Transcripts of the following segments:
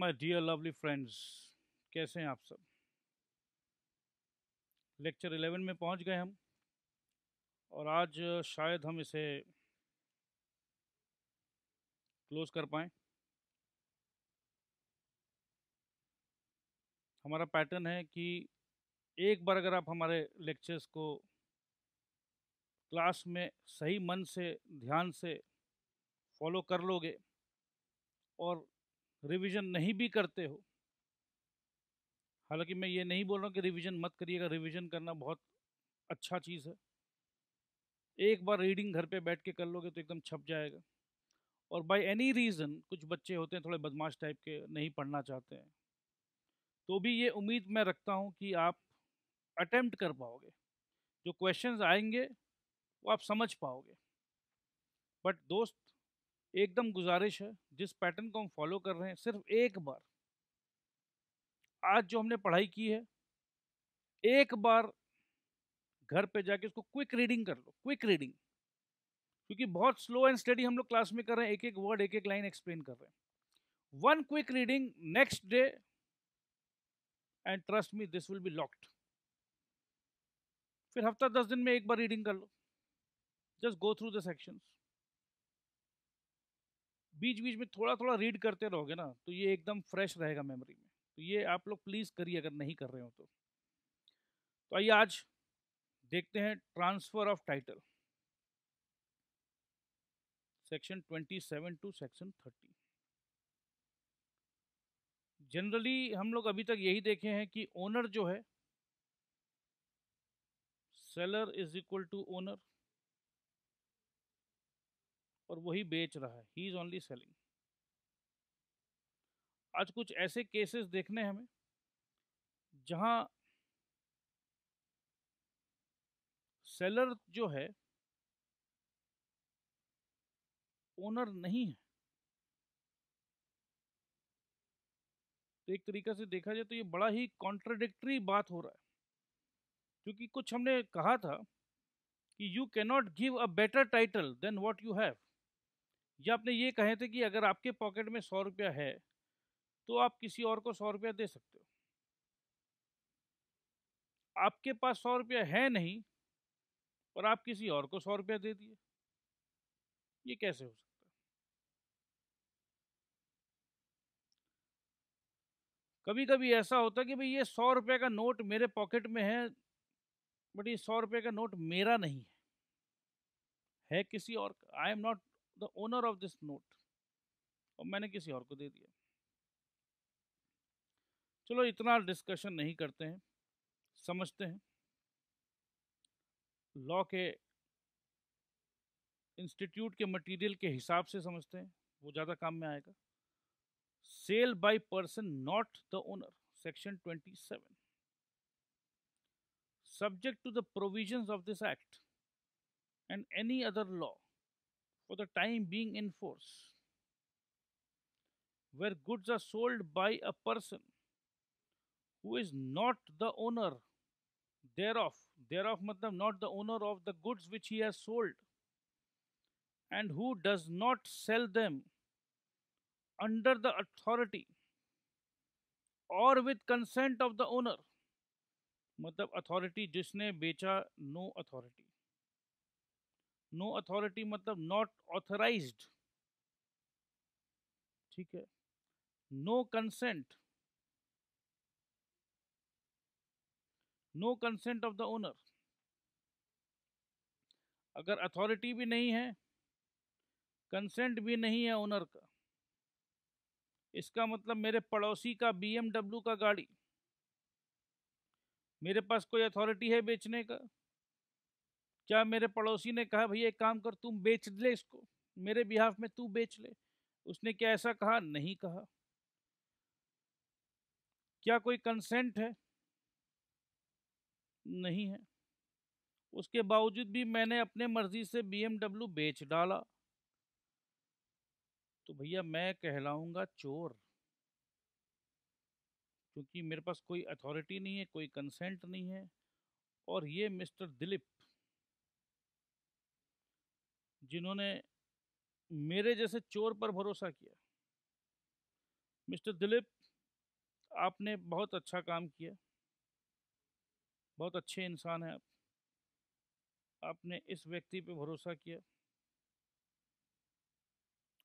My dear lovely friends, कैसे हैं आप सब। लेक्चर 11 में पहुंच गए हम और आज शायद हम इसे क्लोज कर पाएँ। हमारा पैटर्न है कि एक बार अगर आप हमारे लेक्चर्स को क्लास में सही मन से, ध्यान से फॉलो कर लोगे और रिवीजन नहीं भी करते हो, हालांकि मैं ये नहीं बोल रहा हूँ कि रिवीजन मत करिएगा, रिवीजन करना बहुत अच्छा चीज़ है। एक बार रीडिंग घर पे बैठ के कर लोगे तो एकदम छप जाएगा। और बाय एनी रीज़न कुछ बच्चे होते हैं थोड़े बदमाश टाइप के, नहीं पढ़ना चाहते हैं, तो भी ये उम्मीद मैं रखता हूँ कि आप अटेम्प्ट कर पाओगे, जो क्वेश्चंस आएंगे वो आप समझ पाओगे। बट दोस्त, एकदम गुजारिश है, जिस पैटर्न को हम फॉलो कर रहे हैं, सिर्फ एक बार आज जो हमने पढ़ाई की है, एक बार घर पे जाके उसको क्विक रीडिंग कर लो, क्विक रीडिंग। क्योंकि बहुत स्लो एंड स्टडी हम लोग क्लास में कर रहे हैं, एक एक वर्ड, एक एक लाइन एक्सप्लेन कर रहे हैं। One quick reading next day and trust me, this will be locked. फिर हफ्ता 10 दिन में एक बार रीडिंग कर लो, just go through the sections. बीच बीच में थोड़ा थोड़ा रीड करते रहोगे ना, तो ये एकदम फ्रेश रहेगा मेमोरी में। तो ये आप लोग प्लीज़ करिए अगर नहीं कर रहे हो तो आइए आज देखते हैं transfer of title, section 27 to section 30। Generally हम लोग अभी तक यही देखे हैं कि ओनर जो है, seller is equal to owner, और वही बेच रहा है, ही इज ओनली सेलिंग। आज कुछ ऐसे केसेस देखने हैं हमें जहां सेलर जो है ओनर नहीं है। तो एक तरीका से देखा जाए तो ये बड़ा ही कॉन्ट्रडिक्टरी बात हो रहा है, क्योंकि कुछ हमने कहा था कि you can not give a better title than what you have. या आपने ये कहे थे कि अगर आपके पॉकेट में 100 रुपया है तो आप किसी और को 100 रुपया दे सकते हो। आपके पास 100 रुपया है नहीं और आप किसी और को 100 रुपया दे दिए, ये कैसे हो सकता है। कभी कभी ऐसा होता है कि भाई ये 100 रुपये का नोट मेरे पॉकेट में है, बट ये 100 रुपये का नोट मेरा नहीं है किसी और का। आई am not the owner of this note, और मैंने किसी और को दे दिया। चलो इतना डिस्कशन नहीं करते हैं, समझते हैं लॉ के इंस्टीट्यूट के मटेरियल के हिसाब से समझते हैं, वो ज़्यादा काम में आएगा। Sale by person not the owner, section 27। Subject to the provisions of this act and any other law for the time being in force, where goods are sold by a person who is not the owner thereof, thereof matlab not the owner of the goods which he has sold, and who does not sell them under the authority or with consent of the owner, मतलब authority जिसने बेचा, no authority. No authority मतलब not authorized, ठीक है। No consent, no consent of the owner. अगर authority भी नहीं है, कंसेंट भी नहीं है ओनर का, इसका मतलब मेरे पड़ोसी का BMW का गाड़ी, मेरे पास कोई अथॉरिटी है बेचने का? क्या मेरे पड़ोसी ने कहा भैया एक काम कर, तुम बेच ले इसको, मेरे बिहाफ में तू बेच ले? उसने क्या ऐसा कहा? नहीं कहा। क्या कोई कंसेंट है? नहीं है। उसके बावजूद भी मैंने अपने मर्जी से BMW बेच डाला, तो भैया मैं कहलाऊंगा चोर, क्योंकि मेरे पास कोई अथॉरिटी नहीं है, कोई कंसेंट नहीं है। और ये मिस्टर दिलीप, जिन्होंने मेरे जैसे चोर पर भरोसा किया, मिस्टर दिलीप, आपने बहुत अच्छा काम किया, बहुत अच्छे इंसान हैं आप। आपने इस व्यक्ति पे भरोसा किया,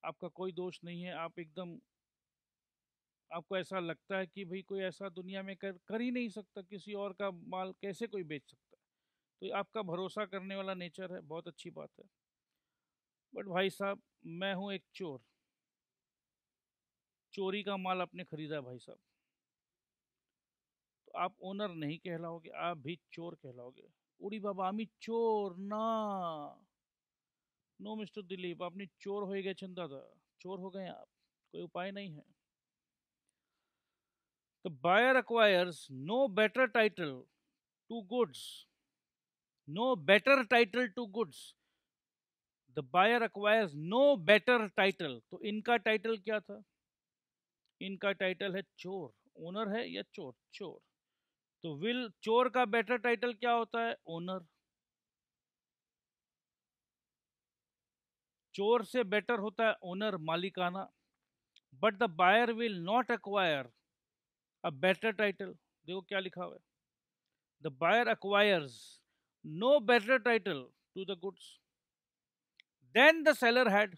आपका कोई दोष नहीं है। आप एकदम, आपको ऐसा लगता है कि भाई कोई ऐसा दुनिया में कर ही नहीं सकता, किसी और का माल कैसे कोई बेच सकता है। तो ये आपका भरोसा करने वाला नेचर है, बहुत अच्छी बात है। बट भाई साहब, मैं हूँ एक चोर, चोरी का माल आपने खरीदा है भाई साहब, तो आप ओनर नहीं कहलाओगे, आप भी चोर कहलाओगे। उड़ी बाबा आमी चोर ना। नो मिस्टर दिलीप, आपने चोर हो गए चंदा था, चोर हो गए आप, कोई उपाय नहीं है। The buyer acquires no better title to goods, no better title to goods. The buyer acquires no better title, तो इनका टाइटल क्या था? इनका टाइटल है चोर। ओनर है या चोर? चोर। तो विल चोर का बेटर टाइटल क्या होता है? ओनर। चोर से बेटर होता है ओनर, मालिकाना। But the buyer will not acquire a better title. देखो क्या लिखा हुआ है, the buyer acquires no better title to the goods then the seller had.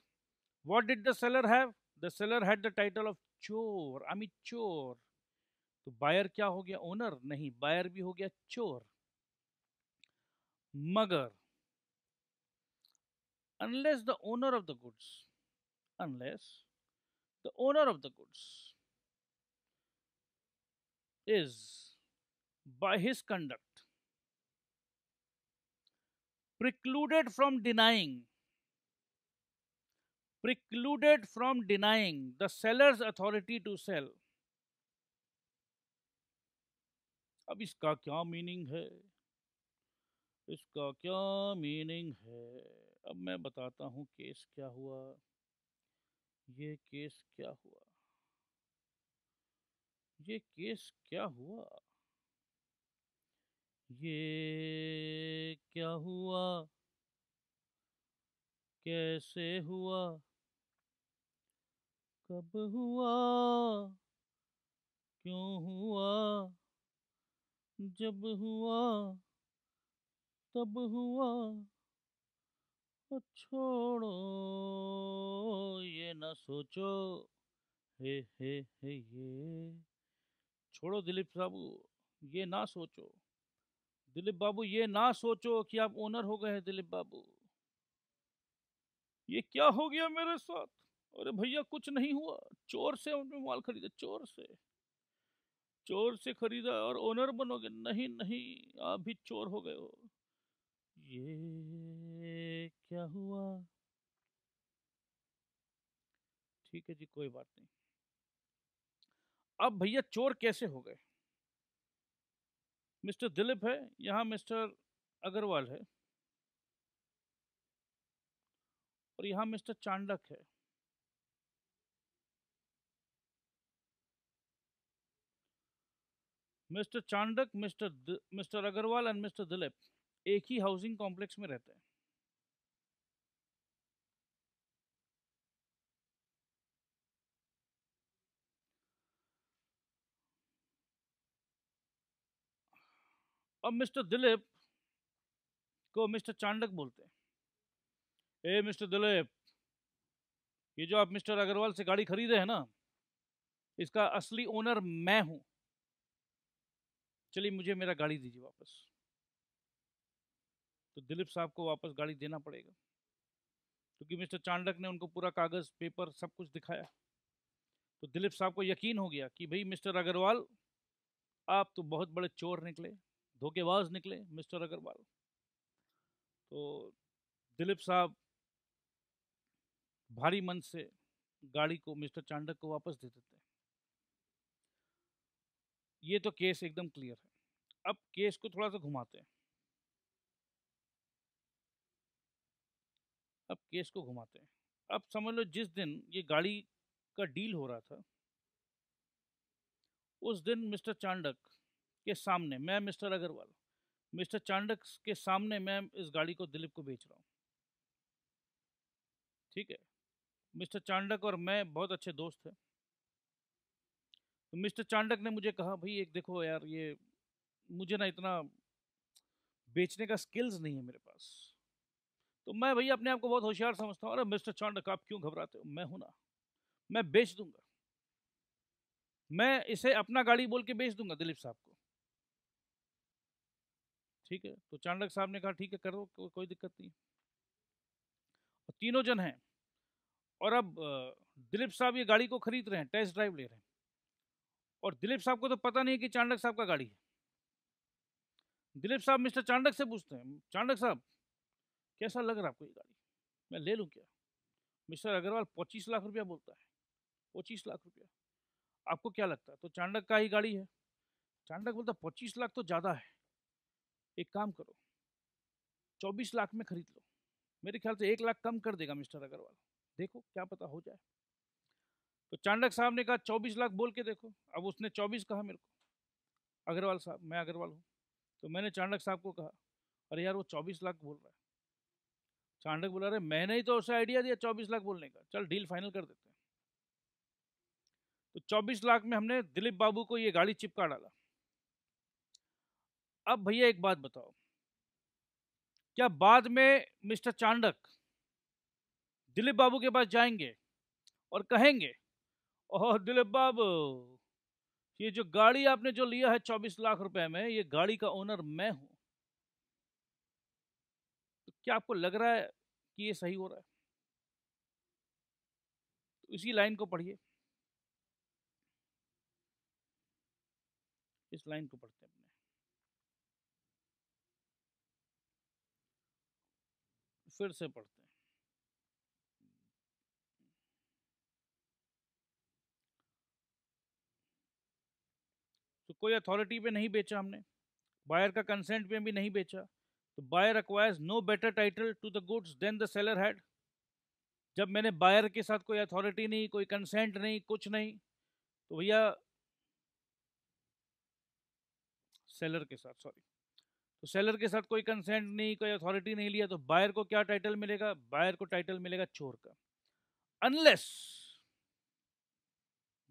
What did the seller have? The seller had the title of चोर, आमी चोर। तो buyer क्या हो गया? ओनर नहीं, बायर भी हो गया चोर। मगर unless the owner of the goods, unless the owner of the goods is by his conduct precluded from denying, precluded from denying the seller's authority to sell। अब इसका क्या मीनिंग है? इसका क्या मीनिंग है? अब मैं बताता हूँ केस क्या हुआ। ये केस क्या हुआ? ये केस क्या हुआ? ये क्या हुआ? कैसे हुआ? कब हुआ? क्यों हुआ? जब हुआ तब हुआ। ओ छोड़ो ये ना सोचो, हे ये छोड़ो दिलीप बाबू, ये ना सोचो। दिलीप बाबू ये ना सोचो कि आप ओनर हो गए हैं। दिलीप बाबू ये क्या हो गया मेरे साथ? अरे भैया कुछ नहीं हुआ, चोर से हमने माल खरीदा, चोर से, चोर से खरीदा और ओनर बनोगे? नहीं नहीं, आप भी चोर हो गए हो। ये क्या हुआ? ठीक है जी, कोई बात नहीं। अब भैया चोर कैसे हो गए? मिस्टर दिलीप है, यहाँ मिस्टर अग्रवाल है, और यहाँ मिस्टर चांडक है। Mister Chandak, mister Agarwal and mister Dilip एक ही हाउसिंग कॉम्प्लेक्स में रहते हैं। अब मिस्टर दिलीप को मिस्टर चांडक बोलते हैं। ए मिस्टर दिलीप, ये जो आप मिस्टर अग्रवाल से गाड़ी खरीदे है ना, इसका असली ओनर मैं हूं। चलिए मुझे मेरा गाड़ी दीजिए वापस। तो दिलीप साहब को वापस गाड़ी देना पड़ेगा, क्योंकि मिस्टर चांडक ने उनको पूरा कागज पेपर सब कुछ दिखाया। तो दिलीप साहब को यकीन हो गया कि भाई मिस्टर अग्रवाल, आप तो बहुत बड़े चोर निकले, धोखेबाज निकले मिस्टर अग्रवाल। तो दिलीप साहब भारी मन से गाड़ी को मिस्टर चांडक को वापस दे देते हैं। ये तो केस एकदम क्लियर है। अब केस को थोड़ा सा घुमाते हैं। अब केस को घुमाते हैं। अब समझ लो जिस दिन ये गाड़ी का डील हो रहा था, उस दिन मिस्टर चांडक के सामने मैं, मिस्टर अग्रवाल, मिस्टर चांडक के सामने मैं इस गाड़ी को दिलीप को बेच रहा हूँ। ठीक है, मिस्टर चांडक और मैं बहुत अच्छे दोस्त हैं। तो मिस्टर चांडक ने मुझे कहा, भाई एक देखो यार, ये मुझे ना इतना बेचने का स्किल्स नहीं है मेरे पास। तो मैं भैया अपने आप को बहुत होशियार समझता हूँ। अरे मिस्टर चांडक आप क्यों घबराते हो, मैं हूं ना, मैं बेच दूंगा, मैं इसे अपना गाड़ी बोल के बेच दूंगा दिलीप साहब को। ठीक है, तो चांडक साहब ने कहा ठीक है करो, कोई दिक्कत नहीं। और तीनों जन हैं, और अब दिलीप साहब ये गाड़ी को खरीद रहे हैं, टेस्ट ड्राइव ले रहे हैं, और दिलीप साहब को तो पता नहीं कि चांडक साहब का गाड़ी है। दिलीप साहब मिस्टर चांडक से पूछते हैं, चांडक साहब कैसा लग रहा है आपको ये गाड़ी, मैं ले लूँ क्या? मिस्टर अग्रवाल 25 लाख रुपया बोलता है, 25 लाख रुपया, आपको क्या लगता है? तो चांडक का ही गाड़ी है। चांडक बोलता 25 लाख तो ज़्यादा है, एक काम करो 24 लाख में खरीद लो, मेरे ख्याल से 1 लाख कम कर देगा मिस्टर अग्रवाल, देखो क्या पता हो जाए। तो चांडक साहब ने कहा 24 लाख बोल के देखो। अब उसने 24 कहा मेरे को, अग्रवाल साहब, मैं अग्रवाल हूँ। तो मैंने चांडक साहब को कहा, अरे यार वो 24 लाख बोल रहा है। चांडक बोला, अरे मैंने ही तो उसे आइडिया दिया 24 लाख बोलने का, चल डील फाइनल कर देते हैं। तो 24 लाख में हमने दिलीप बाबू को ये गाड़ी चिपका डाला। अब भैया एक बात बताओ, क्या बाद में मिस्टर चांडक दिलीप बाबू के पास जाएंगे और कहेंगे, ओह दिलीप बाबू, ये जो गाड़ी आपने जो लिया है 24 लाख रुपए में, ये गाड़ी का ओनर मैं हूं? तो क्या आपको लग रहा है कि ये सही हो रहा है? तो इसी लाइन को पढ़िए, इस लाइन को पढ़ते हैं अपने, फिर से पढ़ते हैं। तो कोई अथॉरिटी पे नहीं बेचा हमने, बायर का कंसेंट पे भी नहीं बेचा, तो buyer acquires no better title to the goods than the seller had. जब मैंने बायर के साथ कोई अथॉरिटी नहीं, कोई कंसेंट नहीं, कुछ नहीं, तो भैया सेलर के साथ, सॉरी, तो सेलर के साथ कोई कंसेंट नहीं, कोई अथॉरिटी नहीं लिया, तो बायर को क्या टाइटल मिलेगा? बायर को टाइटल मिलेगा चोर का, unless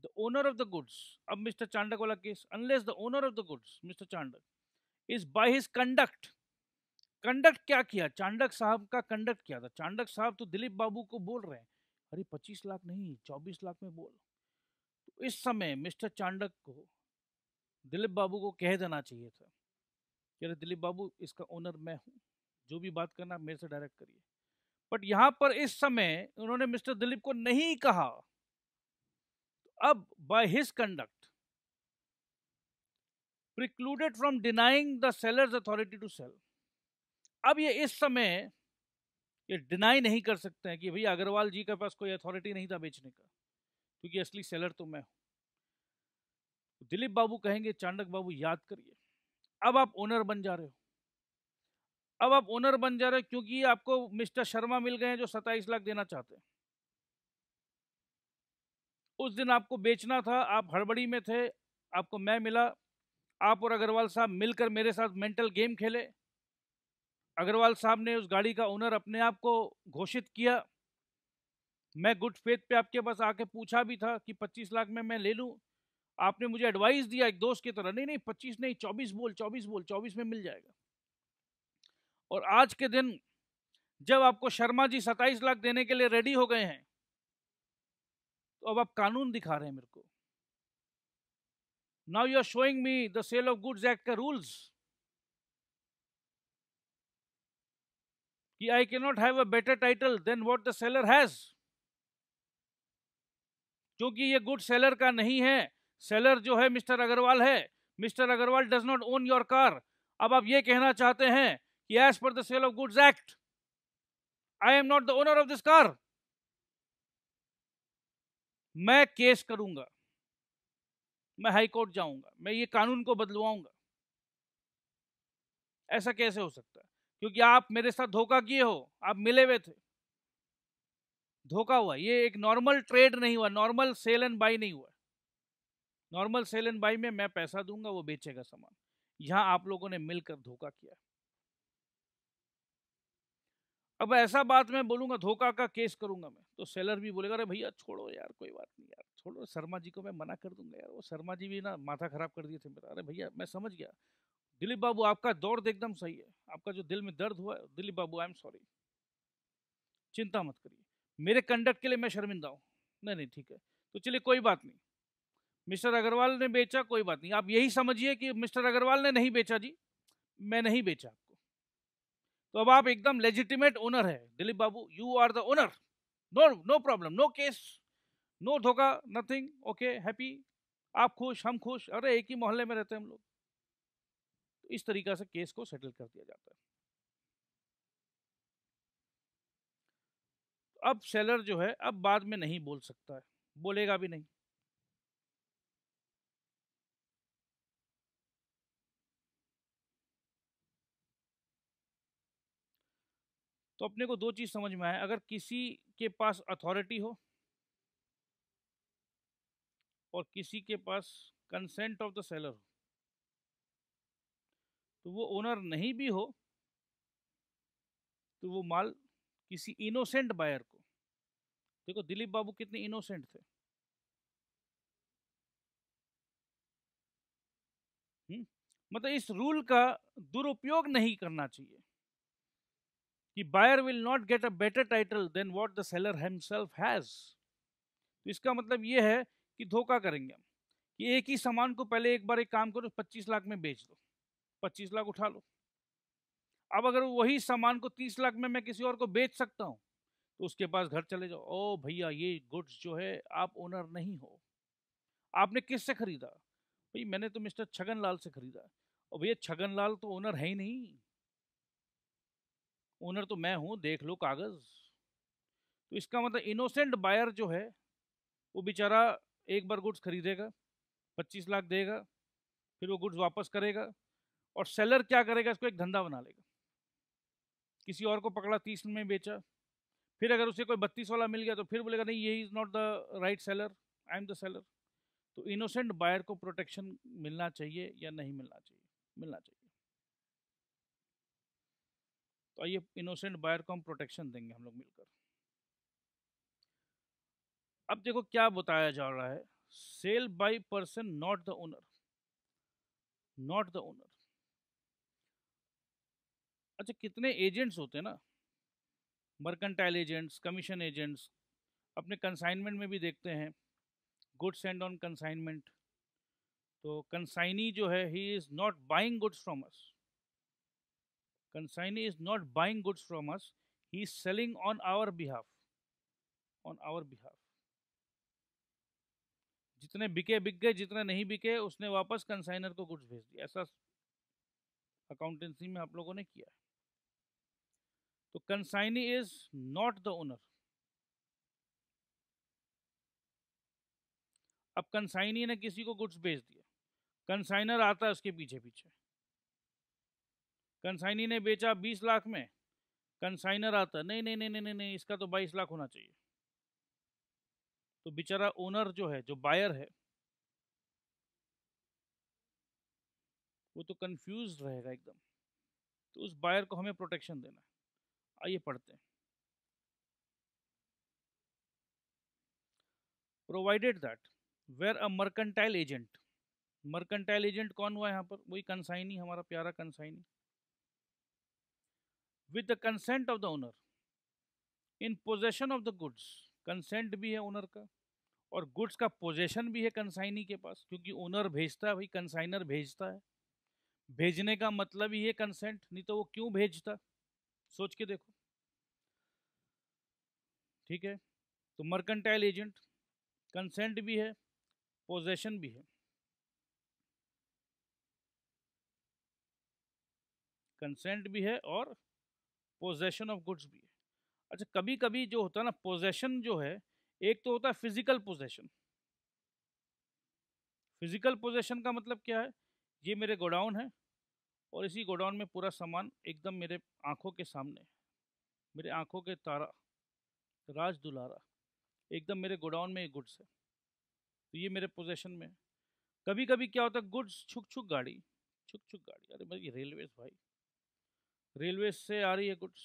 the owner of the goods. अब मिस्टर चांडक वाला case, unless the owner of the goods mister Chandak is by his conduct. Conduct क्या किया? चांडक साहब का कंडक्ट क्या था? चांडक साहब तो दिलीप बाबू को बोल रहे हैं, अरे 25 लाख नहीं 24 लाख में बोल। तो इस समय मिस्टर चांडक को दिलीप बाबू को कह देना चाहिए था कि अरे दिलीप बाबू, इसका ओनर मैं हूं, जो भी बात करना मेरे से डायरेक्ट करिए। बट यहां पर इस समय उन्होंने मिस्टर दिलीप को नहीं कहा। अब by his conduct precluded from denying the seller's authority to sell. अब ये इस समय ये डिनाई नहीं कर सकते हैं कि भैया अग्रवाल जी के पास कोई अथॉरिटी नहीं था बेचने का, क्योंकि असली सेलर तो मैं हूं। दिलीप बाबू कहेंगे, चांडक बाबू याद करिए, अब आप ओनर बन जा रहे हो, अब आप ओनर बन जा रहे हो, क्योंकि आपको मिस्टर शर्मा मिल गए हैं जो 27 लाख देना चाहते हैं। उस दिन आपको बेचना था, आप हड़बड़ी में थे, आपको मैं मिला, आप और अग्रवाल साहब मिलकर मेरे साथ मेंटल गेम खेले। अग्रवाल साहब ने उस गाड़ी का ओनर अपने आप को घोषित किया। मैं गुड फेथ पे आपके पास आके पूछा भी था कि 25 लाख में मैं ले लूं। आपने मुझे एडवाइस दिया एक दोस्त की तरह, नहीं नहीं 25 नहीं 24 बोल, 24 बोल, 24 में मिल जाएगा। और आज के दिन जब आपको शर्मा जी 27 लाख देने के लिए रेडी हो गए हैं, तो अब आप कानून दिखा रहे हैं मेरे को। Now you are showing me the sale of goods act का रूल्स, कि I can not have a better title than what the seller has, क्योंकि ये गुड सेलर का नहीं है। सेलर जो है मिस्टर अग्रवाल है। Mister Agarwal does not own your car. अब आप ये कहना चाहते हैं कि as per the sale of goods act I am not the owner of this car. मैं केस करूंगा, मैं हाई कोर्ट जाऊंगा, मैं ये कानून को बदलवाऊंगा। ऐसा कैसे हो सकता है? क्योंकि आप मेरे साथ धोखा किए हो, आप मिले हुए थे, धोखा हुआ। ये एक नॉर्मल ट्रेड नहीं हुआ, नॉर्मल सेल एंड बाई नहीं हुआ। नॉर्मल सेल एंड बाई में मैं पैसा दूंगा, वो बेचेगा सामान। यहां आप लोगों ने मिलकर धोखा किया। अब ऐसा बात मैं बोलूंगा, धोखा का केस करूंगा मैं, तो सेलर भी बोलेगा अरे भैया छोड़ो यार, कोई बात नहीं यार, छोड़ो, शर्मा जी को मैं मना कर दूंगा यार, वो शर्मा जी भी ना माथा खराब कर दिए थे मेरा। अरे भैया मैं समझ गया दिलीप बाबू, आपका दर्द एकदम सही है, आपका जो दिल में दर्द हुआ है, दिलीप बाबू आई एम सॉरी, चिंता मत करिए, मेरे कंडक्ट के लिए मैं शर्मिंदा हूँ। नहीं नहीं ठीक है, तो चलिए कोई बात नहीं, मिस्टर अग्रवाल ने बेचा, कोई बात नहीं, आप यही समझिए कि मिस्टर अग्रवाल ने नहीं बेचा जी, मैं नहीं बेचा आपको, तो अब आप एकदम लेजिटिमेट ओनर है Dilip Babu, you are the owner, no no problem, no case, no धोखा, नथिंग, ओके हैप्पी, आप खुश हम खुश, अरे एक ही मोहल्ले में रहते हैं हम लोग। तो इस तरीका से केस को सेटल कर दिया जाता है। अब सेलर जो है अब बाद में नहीं बोल सकता है, बोलेगा भी नहीं। तो अपने को दो चीज समझ में आए, अगर किसी के पास अथॉरिटी हो और किसी के पास कंसेंट ऑफ द सेलर हो, तो वो ओनर नहीं भी हो तो वो माल किसी इनोसेंट बायर को, देखो दिलीप बाबू कितने इनोसेंट थे, मतलब इस रूल का दुरुपयोग नहीं करना चाहिए कि buyer will not get a better title than what the seller himself has. तो इसका मतलब ये है कि धोखा करेंगे हम, कि एक ही सामान को पहले एक बार एक काम करो 25 लाख में बेच दो, 25 लाख उठा लो। अब अगर वही सामान को 30 लाख में मैं किसी और को बेच सकता हूँ, तो उसके पास घर चले जाओ, ओ भैया ये गुड्स जो है आप ओनर नहीं हो, आपने किससे खरीदा? भाई मैंने तो मिस्टर छगन लाल से खरीदा। और भैया छगन लाल तो ओनर है ही नहीं, ओनर तो मैं हूं, देख लो कागज। तो इसका मतलब इनोसेंट बायर जो है वो बेचारा एक बार गुड्स खरीदेगा, 25 लाख देगा, फिर वो गुड्स वापस करेगा, और सेलर क्या करेगा, इसको एक धंधा बना लेगा, किसी और को पकड़ा 30 में बेचा, फिर अगर उसे कोई 32 वाला मिल गया तो फिर बोलेगा नहीं ये is not the right seller, I am the seller. तो इनोसेंट बायर को प्रोटेक्शन मिलना चाहिए या नहीं मिलना चाहिए? मिलना चाहिए। तो आइए इनोसेंट बायर को हम प्रोटेक्शन देंगे हम लोग मिलकर। अब देखो क्या बताया जा रहा है, sale by person not the owner, not the owner. अच्छा कितने एजेंट्स होते हैं ना, मर्केंटाइल एजेंट्स, कमीशन एजेंट्स, अपने कंसाइनमेंट में भी देखते हैं, गुड्स सेंड ऑन कंसाइनमेंट। तो कंसाइनी जो है he is not buying goods from us, consignee is not buying goods from us, he is selling on our behalf, on our behalf. जितने बिके बिक गए, जितने नहीं बिके उसने वापस कंसाइनर को गुड्स भेज दिया, ऐसा अकाउंटेंसी में आप लोगों ने किया है। तो consignee is not the owner. अब कंसाइनी ने किसी को गुड्स भेज दिया, कंसाइनर आता है उसके पीछे पीछे, कंसाइनी ने बेचा 20 लाख में, कंसाइनर आता नहीं नहीं नहीं नहीं नहीं नहीं, इसका तो 22 लाख होना चाहिए। तो बेचारा ओनर जो है, जो बायर है, वो तो कंफ्यूज रहेगा एकदम। तो उस बायर को हमें प्रोटेक्शन देना है। आइए पढ़ते हैं। Provided that where a mercantile agent, mercantile agent कौन हुआ यहाँ पर? वही कंसाइनी, हमारा प्यारा consignee. With the consent of the owner in possession of the goods, consent भी है ओनर का और गुड्स का पोजेशन भी है कंसाइनी के पास, क्योंकि ओनर भेजता है भाई, कंसाइनर भेजता है, भेजने का मतलब ही है कंसेंट, नहीं तो वो क्यों भेजता, सोच के देखो। ठीक है, तो मर्केंटाइल एजेंट, कंसेंट भी है, पोजेशन भी है, कंसेंट भी है और पोजेशन ऑफ गुड्स भी है। अच्छा कभी कभी जो होता है ना पोजेशन जो है, एक तो होता है फिजिकल पोजेशन। फिजिकल पोजेशन का मतलब क्या है, ये मेरे गोडाउन है और इसी गोडाउन में पूरा सामान एकदम मेरे आंखों के सामने है, मेरे आंखों के तारा, राज दुलारा, एकदम मेरे गोडाउन में एक गुड्स है, तो ये मेरे पोजेशन में है। कभी कभी क्या होता है, गुड्स छुक छुक गाड़ी, छुक छुक गाड़ी, अरे भाई रेलवे भाई, रेलवे से आ रही है गुड्स,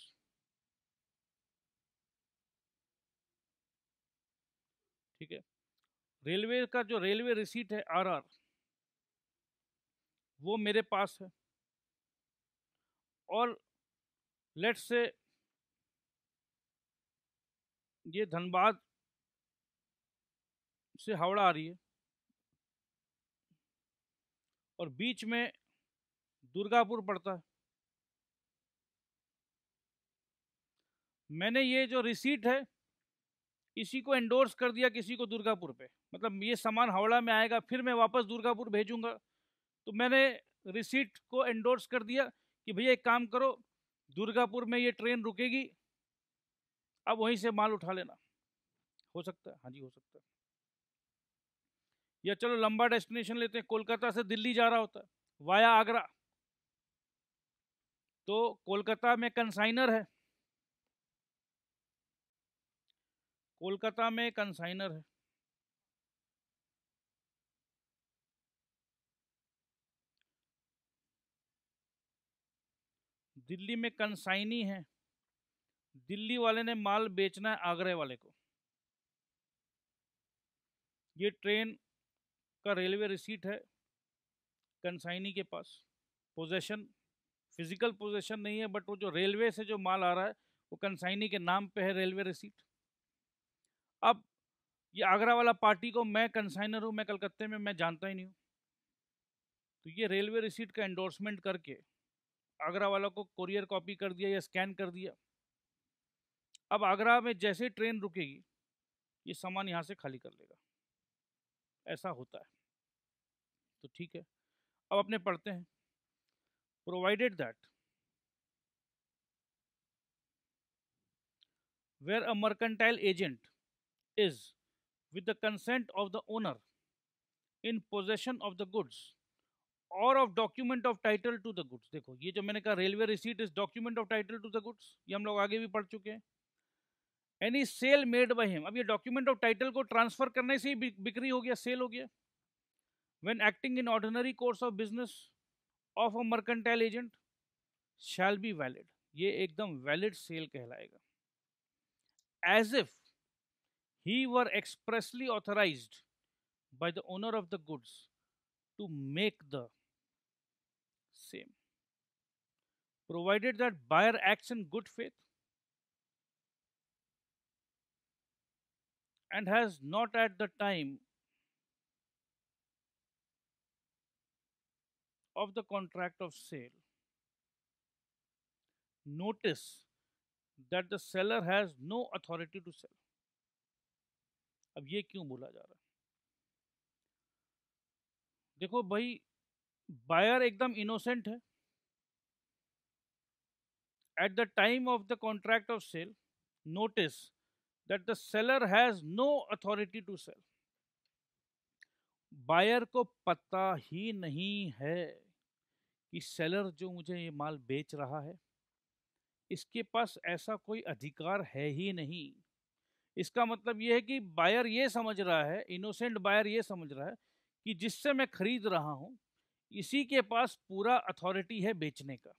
ठीक है। रेलवे का जो रेलवे रिसीट है RR, वो मेरे पास है, और लेट्स से ये धनबाद से हावड़ा आ रही है और बीच में दुर्गापुर पड़ता है। मैंने ये जो रिसीट है इसी को एंडोर्स कर दिया किसी को दुर्गापुर पे, मतलब ये सामान हावड़ा में आएगा, फिर मैं वापस दुर्गापुर भेजूंगा, तो मैंने रिसीट को एंडोर्स कर दिया कि भैया एक काम करो, दुर्गापुर में ये ट्रेन रुकेगी, अब वहीं से माल उठा लेना। हो सकता है, हाँ जी हो सकता है। या चलो लंबा डेस्टिनेशन लेते हैं, कोलकाता से दिल्ली जा रहा होता है वाया आगरा, तो कोलकाता में कंसाइनर है, कोलकाता में कंसाइनर है, दिल्ली में कंसाइनी है, दिल्ली वाले ने माल बेचना है आगरे वाले को। ये ट्रेन का रेलवे रिसीट है कंसाइनी के पास, पोजेशन फिजिकल पोजेशन नहीं है, बट वो जो रेलवे से जो माल आ रहा है वो कंसाइनी के नाम पे है रेलवे रिसीट। अब ये आगरा वाला पार्टी को, मैं कंसाइनर हूँ, मैं कलकत्ते में, मैं जानता ही नहीं हूँ, तो ये रेलवे रिसीट का एंडोर्समेंट करके आगरा वाला को कोरियर कॉपी कर दिया या स्कैन कर दिया। अब आगरा में जैसे ट्रेन रुकेगी ये सामान यहाँ से खाली कर लेगा, ऐसा होता है। तो ठीक है, अब अपने पढ़ते हैं। Provided that where a mercantile agent is, with the consent of the owner, in possession of the goods or of document of title to the goods। देखो ये जो मैंने कहा railway receipt is document of title to the goods, ये हम लोग आगे भी पढ़ चुके हैं। Any sale made by him, अब ये डॉक्यूमेंट ऑफ टाइटल को ट्रांसफर करने से ही बिक्री हो गया, सेल हो गया। When acting in ordinary course of business of a mercantile agent shall be valid, ये एकदम वैलिड सेल कहलाएगा। As if he were expressly authorized by the owner of the goods to make the same, provided that buyer acts in good faith and has not at the time of the contract of sale notice that the seller has no authority to sell। अब ये क्यों बोला जा रहा है? देखो भाई, buyer एकदम इनोसेंट है, at the time of the contract of sale notice that the seller has no authority to sell। Buyer को पता ही नहीं है कि सेलर जो मुझे ये माल बेच रहा है इसके पास ऐसा कोई अधिकार है ही नहीं। इसका मतलब ये है कि बायर ये समझ रहा है, इनोसेंट बायर ये समझ रहा है कि जिससे मैं खरीद रहा हूं इसी के पास पूरा अथॉरिटी है बेचने का।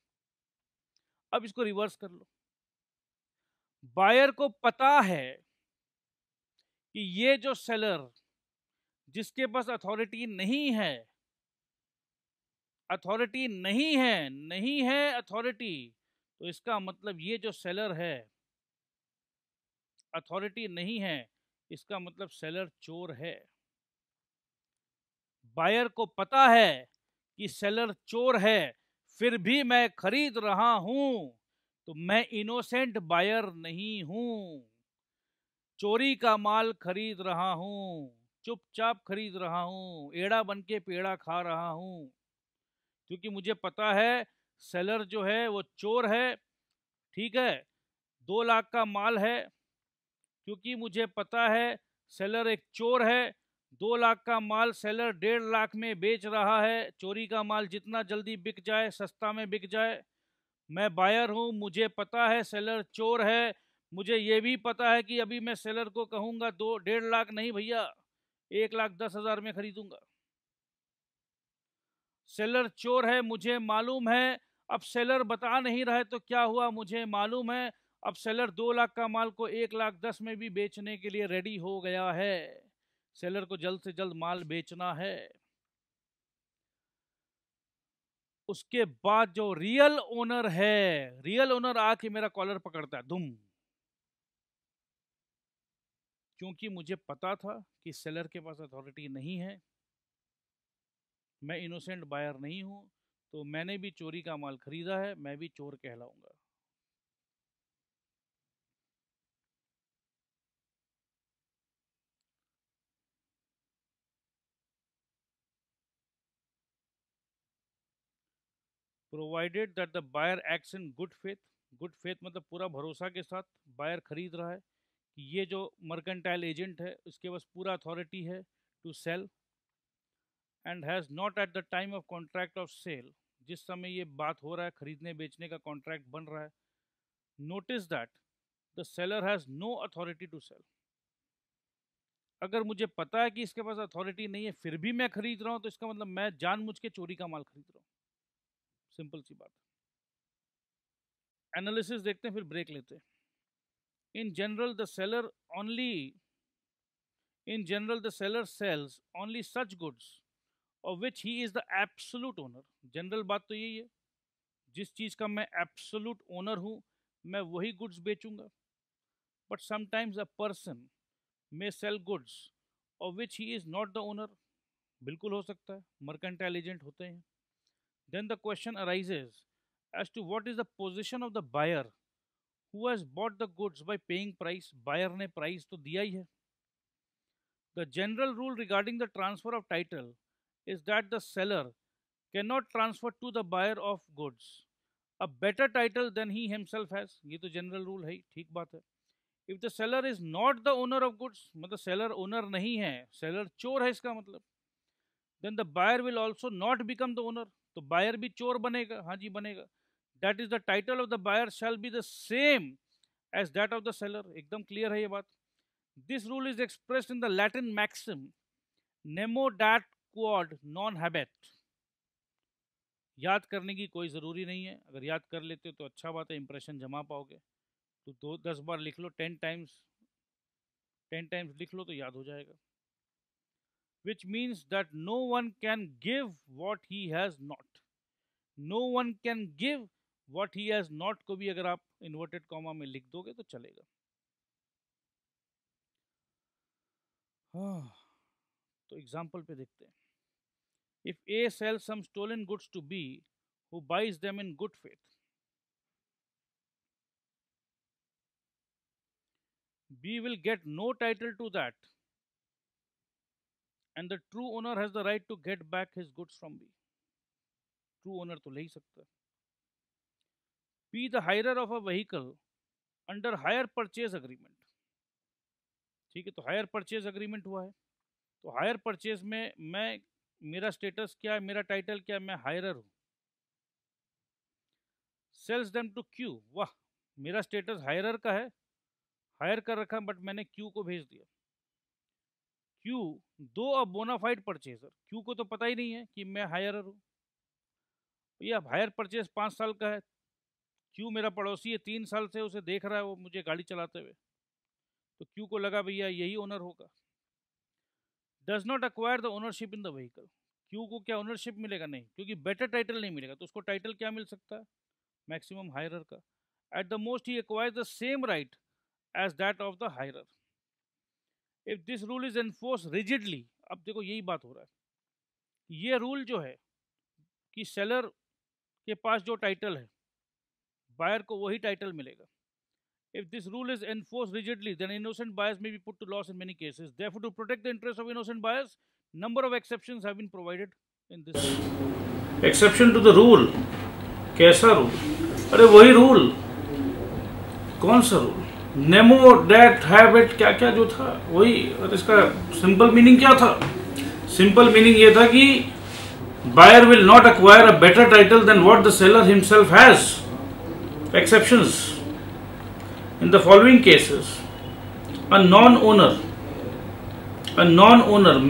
अब इसको रिवर्स कर लो, बायर को पता है कि ये जो सेलर जिसके पास अथॉरिटी नहीं है, अथॉरिटी नहीं है, नहीं है अथॉरिटी, तो इसका मतलब ये जो सेलर है अथॉरिटी नहीं है, इसका मतलब सेलर चोर है। बायर को पता है कि सेलर चोर है, फिर भी मैं खरीद रहा हूं, तो मैं इनोसेंट बायर नहीं हूं, चोरी का माल खरीद रहा हूं, चुपचाप खरीद रहा हूं, एड़ा बन के पेड़ा खा रहा हूं, क्योंकि मुझे पता है सेलर जो है वो चोर है। ठीक है, 2 लाख का माल है, क्योंकि मुझे पता है सेलर एक चोर है, 2 लाख का माल सेलर 1.5 लाख में बेच रहा है। चोरी का माल जितना जल्दी बिक जाए, सस्ता में बिक जाए। मैं बायर हूँ, मुझे पता है सेलर चोर है, मुझे ये भी पता है कि अभी मैं सेलर को कहूँगा 1.5 लाख नहीं भैया, 1,10,000 में खरीदूंगा। सेलर चोर है मुझे मालूम है, अब सेलर बता नहीं रहा है तो क्या हुआ, मुझे मालूम है। अब सेलर 2 लाख का माल को 1,10,000 में भी बेचने के लिए रेडी हो गया है। सेलर को जल्द से जल्द माल बेचना है। उसके बाद जो रियल ओनर है, रियल ओनर आके मेरा कॉलर पकड़ता है दुम, क्योंकि मुझे पता था कि सेलर के पास अथॉरिटी नहीं है, मैं इनोसेंट बायर नहीं हूं, तो मैंने भी चोरी का माल खरीदा है, मैं भी चोर कहलाऊंगा। Provided that the buyer acts in good faith, good faith मतलब पूरा भरोसा के साथ बायर खरीद रहा है कि ये जो मर्केंटाइल एजेंट है उसके पास पूरा अथॉरिटी है to sell, and has not at the time of contract of sale, जिस समय ये बात हो रहा है, खरीदने बेचने का कॉन्ट्रैक्ट बन रहा है, notice that the seller has no authority to sell. अगर मुझे पता है कि इसके पास अथॉरिटी नहीं है फिर भी मैं खरीद रहा हूं, तो इसका मतलब मैं जानबूझ के चोरी का माल खरीद रहा हूं। सिंपल सी बात। एनालिसिस देखते हैं फिर ब्रेक लेते हैं। In general the seller sales only such goods of which he is the absolute owner. General बात तो यही है, जिस चीज का मैं एब्सोल्यूट ओनर हूं मैं वही गुड्स बेचूंगा। But sometimes a person may sell goods of which he is not the owner, बिल्कुल हो सकता है, मर्केंटाइल एजेंट होते हैं। Then the question arises as to what is the position of the buyer who has bought the goods by paying price। buyer ने price तो दिया ही है। The general rule regarding the transfer of title is that the seller cannot transfer to the buyer of goods a better title than he himself has। ये तो general rule है, ठीक बात है। If the seller is not the owner of goods, मतलब seller owner नहीं है, seller चोर है इसका मतलब, then the buyer will also not become the owner, तो buyer भी चोर बनेगा। हाँ जी बनेगा। That is the title of the buyer shall be the same as that of the seller। एकदम क्लियर है ये बात। This rule is expressed in the Latin maxim nemo dat quod non habet। याद करने की कोई ज़रूरी नहीं है, अगर याद कर लेते तो अच्छा बात है, इंप्रेशन जमा पाओगे। तो 10 बार लिख लो, 10 टाइम्स लिख लो तो याद हो जाएगा। Which means that no one can give what he has not। No one can give what he has not को भी अगर आप इन्वर्टेड कॉमा में लिख दोगे तो चलेगा। तो एग्जाम्पल पे देखते हैं। If A sells some stolen goods to B who buys them in good faith, B will get no title to that and the true owner has the right to get back his goods from B। True owner तो ले ही सकता है। P the hirer of a vehicle under hire purchase agreement। ठीक है, तो hire purchase agreement हुआ है, तो हायर परचेज में मेरा स्टेटस क्या है, मेरा टाइटल क्या है, मैं हायरर हूं। सेल्स देम टू क्यू, वाह मेरा स्टेटस हायरर का है, हायर कर रखा, बट मैंने क्यू को भेज दिया। क्यू दो अ बोनाफाइड परचेजर, क्यू को तो पता ही नहीं है कि मैं हायरर हूँ। ये अब हायर परचेज 5 साल का है, क्यू मेरा पड़ोसी है 3 साल से, उसे देख रहा है वो मुझे गाड़ी चलाते हुए, तो क्यू को लगा भैया यही ओनर होगा। Does not acquire the ownership in the vehicle, Q को क्या ओनरशिप मिलेगा? नहीं, क्योंकि बेटर टाइटल नहीं मिलेगा, तो उसको टाइटल क्या मिल सकता है? मैक्सिमम हायरर का। At the most he acquires the same right as that of the hirer. If this rule is enforce rigidly, अब देखो यही बात हो रहा है, ये रूल जो है कि सेलर के पास जो टाइटल है बायर को वही टाइटल मिलेगा। If this rule is enforced rigidly, then innocent buyers may be put to loss in many cases. Therefore, to protect the interests of innocent buyers, number of exceptions have been provided in this. Exception to the rule? कैसा rule? अरे वही rule. कौन सा rule? Nemo dat habet क्या क्या जो था वही। और इसका सिंपल मीनिंग क्या था? सिंपल मीनिंग ये था कि buyer will not acquire a better title than what the seller himself has. Exceptions. In the following cases, a non-owner,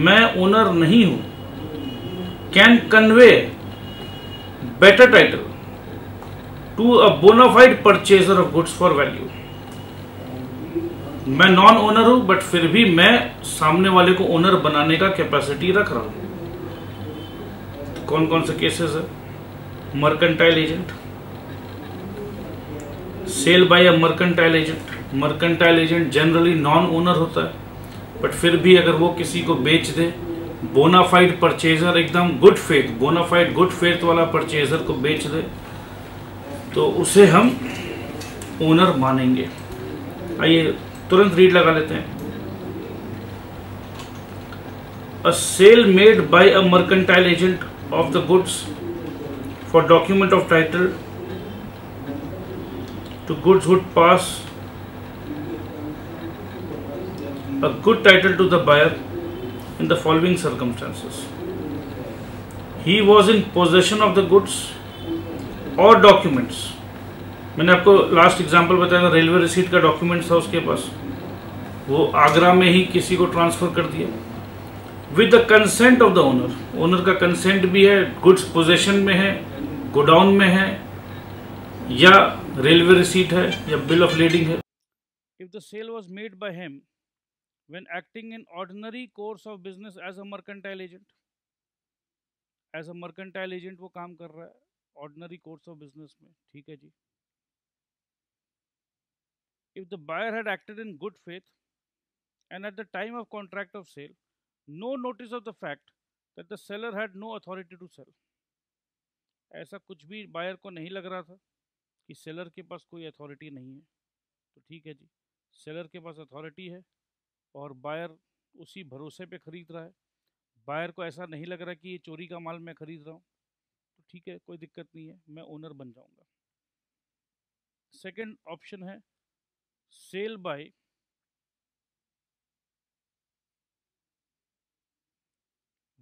मैं ओनर नहीं हूं, can convey better title to a bona fide purchaser of goods for value। मैं non owner हूं but फिर भी मैं सामने वाले को ओनर बनाने का कैपेसिटी रख रहा हूं। तो कौन कौन से केसेस है? Mercantile agent, sale by a mercantile agent. Mercantile agent generally non owner होता है बट फिर भी अगर वो किसी को बेच दे, बोनाफाइड परचेजर, एकदम good faith, bona fide good faith वाला परचेजर को बेच दे तो उसे हम ओनर मानेंगे। आइए तुरंत रीड लगा लेते हैं। A sale made by a mercantile agent of the goods for document of title to goods would pass a good title to the buyer in the following circumstances. He was in possession of the goods or documents. मैंने आपको last example बताया था, railway receipt का document था उसके पास, वो आगरा में ही किसी को ट्रांसफर कर दिया with the consent of the owner. Owner का कंसेंट भी है, गुड्स पोजेशन में है, गोडाउन में है, या रेलवे रिसीट है, या बिल ऑफ लीडिंग है। If the sale was made by him when acting in ordinary course of business as a mercantile agent, as a mercantile agent वो काम कर रहा है ऑर्डिनरी कोर्स ऑफ बिजनेस में, ठीक है जी। If the buyer had acted in good faith and at the time of contract of sale no notice of the fact that the seller had no authority to sell. ऐसा कुछ भी buyer को नहीं लग रहा था कि सेलर के पास कोई अथॉरिटी नहीं है, तो ठीक है जी, सेलर के पास अथॉरिटी है और बायर उसी भरोसे पे खरीद रहा है। बायर को ऐसा नहीं लग रहा कि ये चोरी का माल मैं खरीद रहा हूँ, तो ठीक है, कोई दिक्कत नहीं है, मैं ओनर बन जाऊंगा। सेकंड ऑप्शन है sale by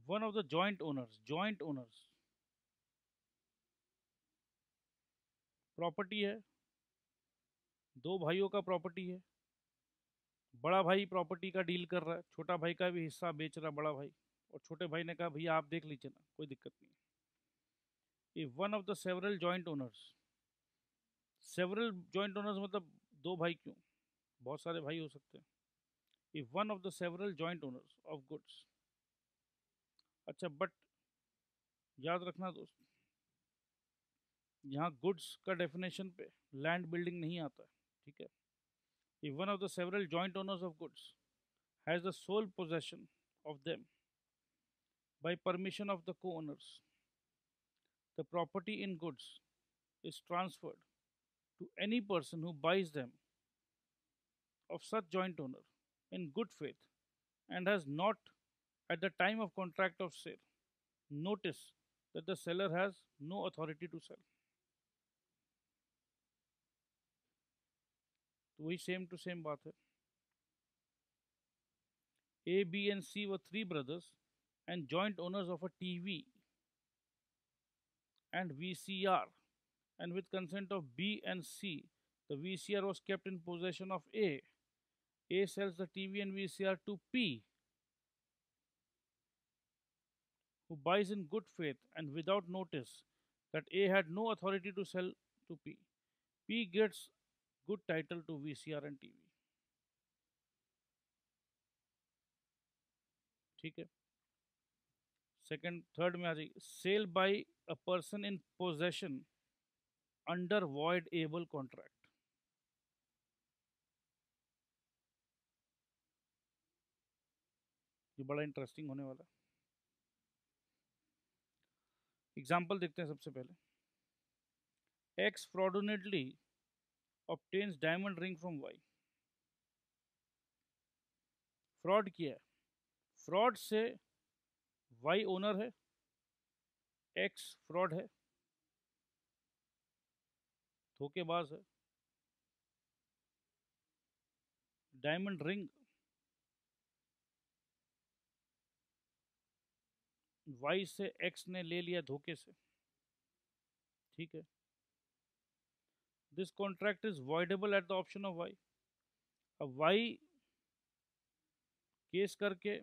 one of the joint owners. Joint owners, property है, दो भाइयों का प्रॉपर्टी है, बड़ा भाई प्रॉपर्टी का डील कर रहा है, छोटा भाई का भी हिस्सा बेच रहा बड़ा भाई, और छोटे भाई ने कहा भैया आप देख लीजिए ना, कोई दिक्कत नहीं है। If one of the several joint owners, several joint owners मतलब दो भाई क्यों, बहुत सारे भाई हो सकते हैं। If one of the several joint owners of goods, अच्छा बट याद रखना दोस्त, यहाँ गुड्स का डेफिनेशन पे लैंड बिल्डिंग नहीं आता है, ठीक है। If one of the several joint owners of goods has the sole possession of them by permission of the co-owners, the property in goods is transferred to any person who buys them of such joint owner in good faith and has not, at the time of contract of sale, notice that the seller has no authority to sell. तो वही same to same बात है। A, B and C were three brothers and joint owners of a TV and VCR, and with consent of B and C, the VCR was kept in possession of A. A sells the TV and VCR to P, who buys in good faith and without notice that A had no authority to sell to P. P gets good title to VCR and TV. ठीक है, second third में आ जाइए। Sale by a person in possession under voidable contract. ये बड़ा interesting होने वाला है। एग्जाम्पल देखते हैं सबसे पहले। X fraudulently obtains diamond ring from Y। Fraud किया है, फ्रॉड से Y ओनर है, X फ्रॉड है, धोखेबाज है। डायमंड रिंग Y से X ने ले लिया धोखे से, ठीक है। This contract is voidable at the option of Y। अब Y केस करके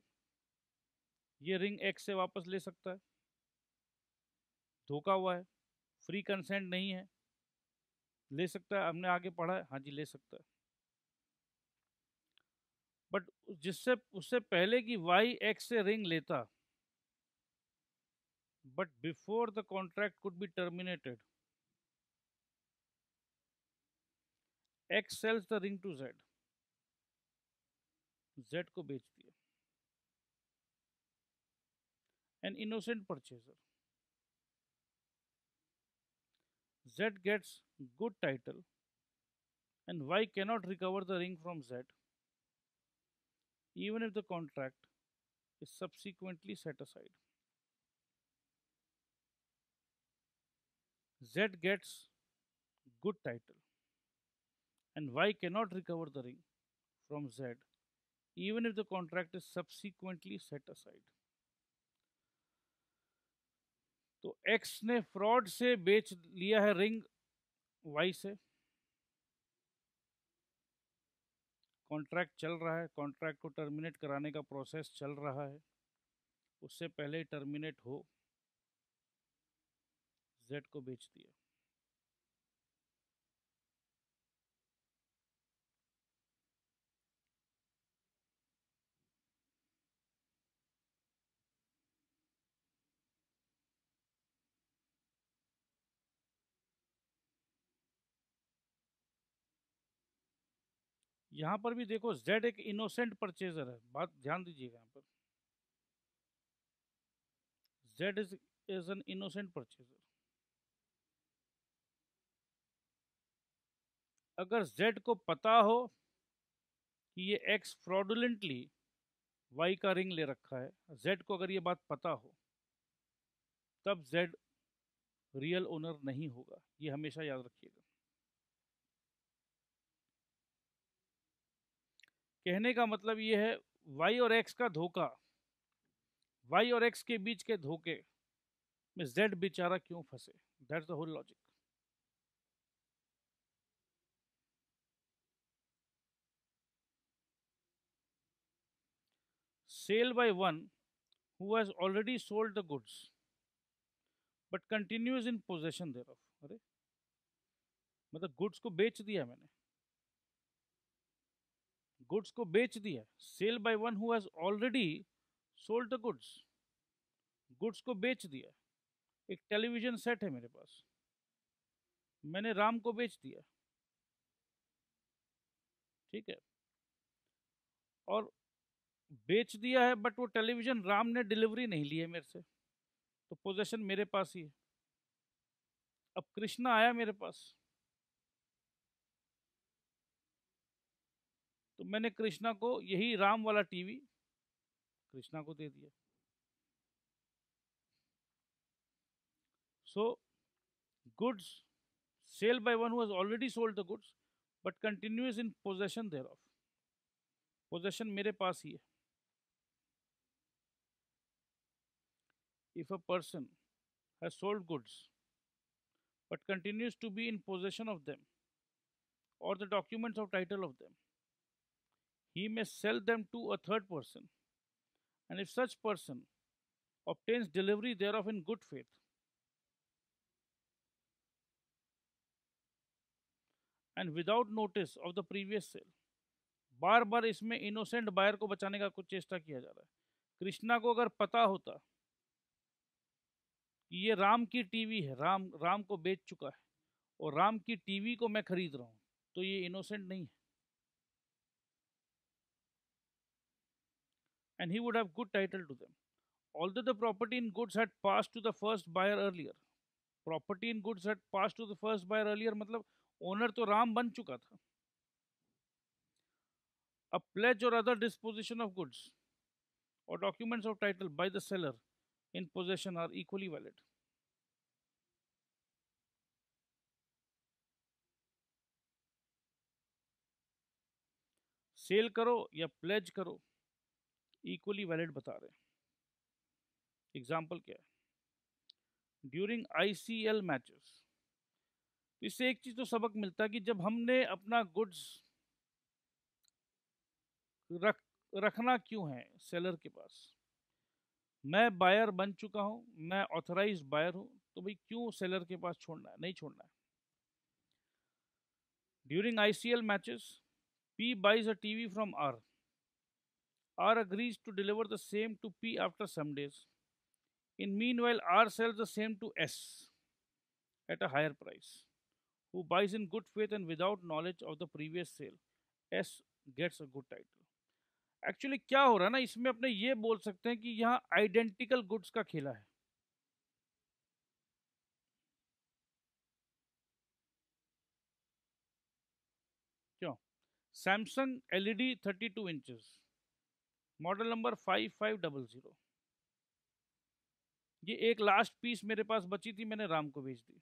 ये रिंग X से वापस ले सकता है, धोखा हुआ है, फ्री कंसेंट नहीं है, ले सकता है, हमने आगे पढ़ा है, हाँ जी ले सकता है। बट जिससे उससे पहले कि वाई एक्स से रिंग लेता, but before the contract could be terminated, X sells the ring to Z, Z को बेच दिया। An innocent purchaser, Z gets good title and Y cannot recover the ring from Z even if the contract is subsequently set aside. Z gets good title and Y cannot recover the ring from Z even if the contract is subsequently set aside. तो X ने fraud से बेच लिया है ring Y से, contract चल रहा है, कॉन्ट्रैक्ट को टर्मिनेट कराने का प्रोसेस चल रहा है, उससे पहले टर्मिनेट हो Z को बेच दिया। यहां पर भी देखो Z एक इनोसेंट परचेजर है, बात ध्यान दीजिएगा यहां पर। Z is an innocent purchaser. अगर Z को पता हो कि ये X फ्रॉडुलेंटली Y का रिंग ले रखा है, Z को अगर ये बात पता हो, तब Z रियल ओनर नहीं होगा, ये हमेशा याद रखिएगा। कहने का मतलब ये है Y और X का धोखा, Y और X के बीच के धोखे में Z बेचारा क्यों फंसे, that's the whole logic. Sale by one who has already sold the goods but continues in possession thereof। अरे मतलब गुड्स को बेच दिया मैंने, गुड्स को बेच दिया। Sale by one who has already sold the goods, goods को बेच दिया। एक टेलीविजन सेट है मेरे पास, मैंने राम को बेच दिया, ठीक है, और बेच दिया है, बट वो टेलीविजन राम ने डिलीवरी नहीं ली है मेरे से, तो पोजेशन मेरे पास ही है। अब कृष्णा आया मेरे पास, तो मैंने कृष्णा को यही राम वाला टीवी कृष्णा को दे दिया। So goods sale by one who has already sold the goods but continues in possession thereof, possession मेरे पास ही है। If a person has sold goods but continues to be in possession of them or the documents of title of them, he may sell them to a third person, and if such person obtains delivery thereof in good faith and without notice of the previous sale, बार बार इसमें innocent buyer को बचाने का कुछ चेष्टा किया जा रहा है। कृष्णा को अगर पता होता कि ये राम की टीवी है, राम को बेच चुका है और राम की टीवी को मैं खरीद रहा हूं, तो ये इनोसेंट नहीं है, and he would have good title to them. Although the property in goods had passed to the first buyer earlier, property in goods had passed to the first buyer earlier मतलब owner तो राम बन चुका था। A pledge or other disposition of goods or documents of title by the seller in possession are equally valid. Sale करो या pledge करो, equally valid बता रहे हैं। एग्जाम्पल क्या है, ड्यूरिंग ICL मैचेस, इससे एक चीज तो सबक मिलता है कि जब हमने अपना गुड्स रखना क्यों है सेलर के पास, मैं बायर बन चुका हूं, मैं ऑथराइज बायर हूं, तो भाई क्यों सेलर के पास छोड़ना है, नहीं छोड़ना है। During ICL matches P buys a TV from R R agrees to deliver the same to P after some days. In meanwhile, R sells the same to S at a higher price, who buys in good faith and without knowledge of the previous sale. S gets a good title. Actually क्या हो रहा है ना, इसमें अपने ये बोल सकते हैं कि यहाँ आइडेंटिकल गुड्स का खेला है. क्यों? Samsung LED 32 inches, model number 5500. ये एक लास्ट पीस मेरे पास बची थी, मैंने राम को बेच दी.